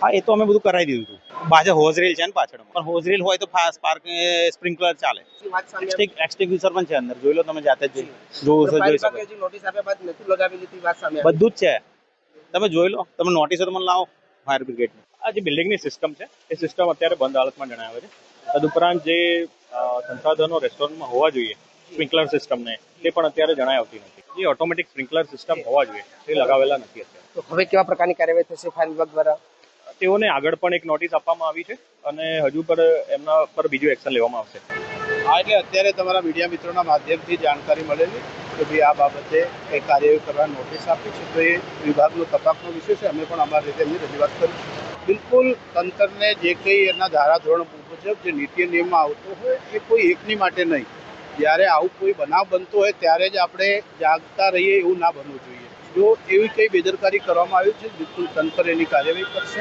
હા, એ તો અમે બધું કરાવી દીધું હતું. પાછળ હોઝ રેલ છે ને પાછળ, પણ હોઝ રેલ હોય તો ફાસ્ટ પાર્ક સ્પ્રિંકલર ચાલે. એક્સટિંગ્યુશર પણ છે અંદર, જોઈ લો તમે જાતે જ જોઈ શકો. નોટિસ આપ્યા બાદ નથી લગાવેલી હતી વાત સામે બધું જ છે, તમે જોઈ લો. તમે નોટિસ તો મને લાવો ફાયર બ્રિગેડ. આ જે બિલ્ડિંગની સિસ્ટમ છે એ સિસ્ટમ અત્યારે બંધ હાલતમાં જણાવે છે. તદુપરાંત જે સંસાધનો રેસ્ટોરન્ટમાં હોવા જોઈએ સ્પ્રિંકલર સિસ્ટમને, તે પણ અત્યારે જણાઈ આવતી નથી. જે ઓટોમેટિક સ્પ્રિંકલર સિસ્ટમ હોવા જોઈએ તે લગાવેલા નથી અત્યારે. તો હવે કેવા પ્રકારની કાર્યવાહી થશે ફાયર વિભાગ દ્વારા? તેઓને આગળ પણ એક નોટિસ આપવામાં આવી છે અને હજુ પર એમના પર બીજું એક્શન લેવામાં આવશે. હા, એટલે અત્યારે તમારા મીડિયા મિત્રોના માધ્યમથી જાણકારી મળેલી કે ભાઈ આ બાબતે કંઈ કાર્યવાહી કરવા નોટિસ આપી છે, તો એ વિભાગનો તપાસનો વિષય છે. અમે પણ અમારી રીતે એમની રજૂઆત કરીશું. બિલકુલ તંત્રને જે કંઈ એના ધારાધોરણ મુજબ જે નીતિ નિયમમાં આવતો હોય એ કોઈ એકની માટે નહીં. જ્યારે આવું કોઈ બનાવ બનતો હોય ત્યારે જ આપણે જાગતા રહીએ એવું ના બનવું જોઈએ. જો એવી કંઈ બેદરકારી કરવામાં આવી છે, બિલકુલ તંત્ર એની કાર્યવાહી કરશે.